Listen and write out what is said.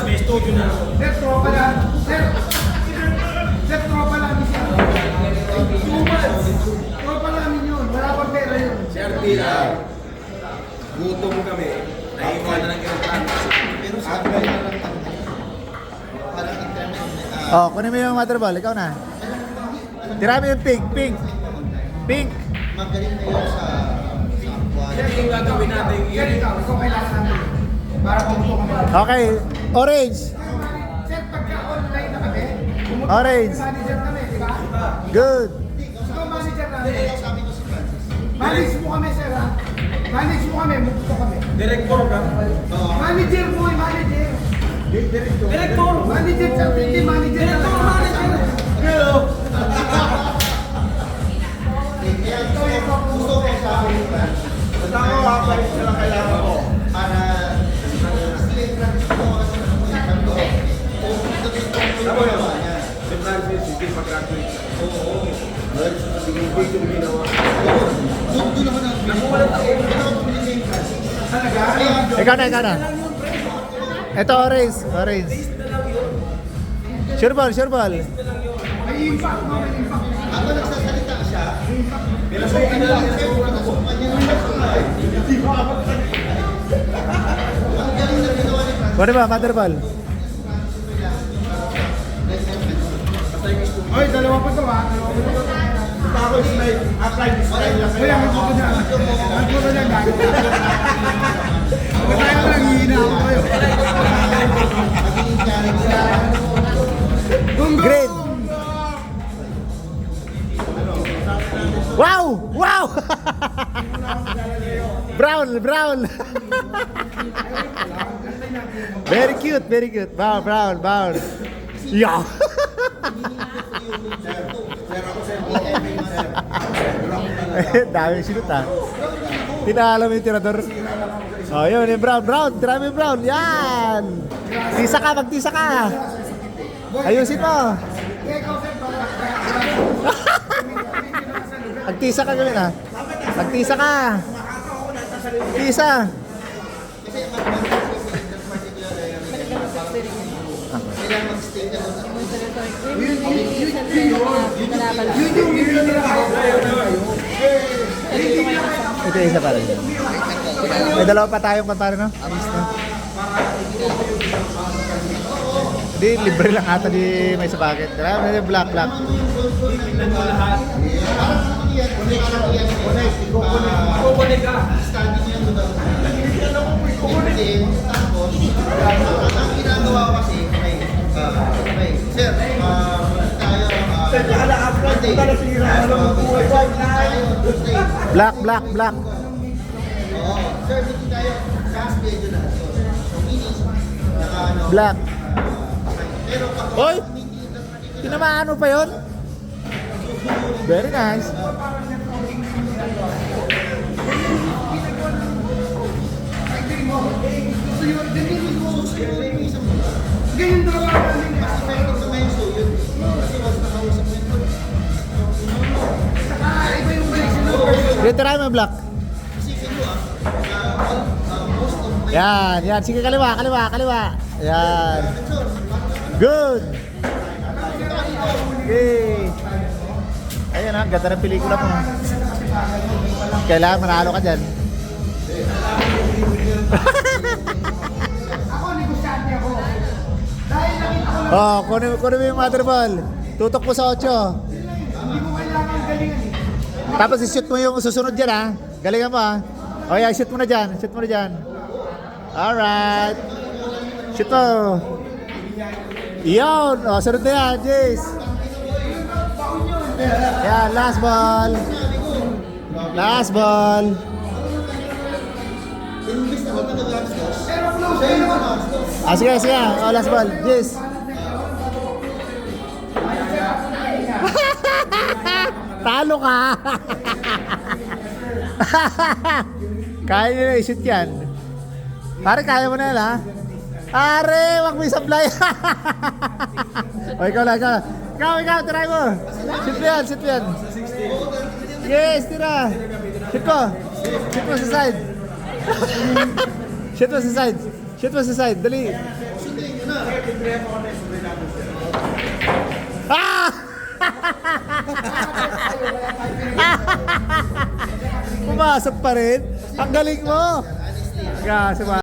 May studio na. Sir, tropa lang. Sir, tropa lang siya. 2 months. Tropa namin yun. Wala pang pera yun. Sir, tira. Gutom kami. Naiiwanan ng kinatran. Pero sa akin na lang parang internet. Oh, kunin mo yung mother ball. Ikaw na. Tira mo yung pink. Magaling na yun sa buwan. Sir, yung gagawin natin. Sir, ikaw kailangan namin. Para pumunto kami. Okay. Orange. Sir, pagka-online na kami, Orange. manager kami, di ba? Good. Ikaw manager namin. Manage mo kami, sir, ha? Manage mo kami, mukto kami. Director ka? Manager mo, manager. Director. Manager, sir, hindi manager. Director, manager. Hello. Gusto ko sa akin. Basta ako makapalit na lang kailangan ko. Para Sabo yun? Si Francis, hindi pag-graduate. Oo. Sige, yung ginawa. Doon naman ang namulat ako. Ikaw na. Ito orange. Sure ball. May impact mo, may impact. Ako nagsasalita siya. Pinasukan na lang. Pinasukan niya ng hindi ko abot. Ang galing na ginawa ni Francis. Kunin mo, mother ball. Oy, dalawa pa to, ha? Basta ako smile. Apply the style lang. Kuya, magputo niya. Magputo niya, gago. Huwag tayo lang, hihina ako kayo. Green. Wow! Brown. Very cute. Brown. Yeah. Dami sinut ah. Tinalo mo yung tirador. Oh, yun yung brown. Tira mo yung brown. Yan. Magtisa ka. Ayusin mo. Magtisa ka gawin ah. Magtisa ka. Magtisa. Ito yung isa para dyan. May dalawa pa tayong pantari, no? Amis na. Hindi, libre lang ata di may sa bucket. May black. Kukunin ka. Ang ginagawa ko kasi, sir, Black. Sir, hindi tayo sa schedule na. Black. Pero pag Hoy! Tinamaan mo pa yun? Very nice. Ganyan dalawa namin. Iba yung balik sila. Dito tayo may black. Yan. Sige, kaliwa. Yan. Good. Okay. Ayan ha, ganda ng pelikula mo. Kailangan manalo ka dyan. Ako, negosyante ako. Dahil nakita ko lang, Oh, kunin mo yung mother ball. Tutok mo sa 8. hindi ko kailangan galingan eh. Tapos i-shoot mo yung susunod dyan ha. Galingan mo ha. O yeah, shoot mo na dyan. Alright. Shoot mo. Iyon. O, sunod na yan, Jace. Yan, last ball. Pero close kayo naman. Sige. O, last ball. Jace. Talo ka. Kaya nyo na i-shoot yan. Pare, kaya mo na yan ha. Pare, wag mo isablay. O, ikaw lang. Ikaw, try mo. Shoot mo yan. Yes, tira. Shoot mo. Shoot mo sa side. Shoot mo sa side. Shoot mo sa side. Dali. Ah! Pumasok pa rin. Ang galing mo. Kaya,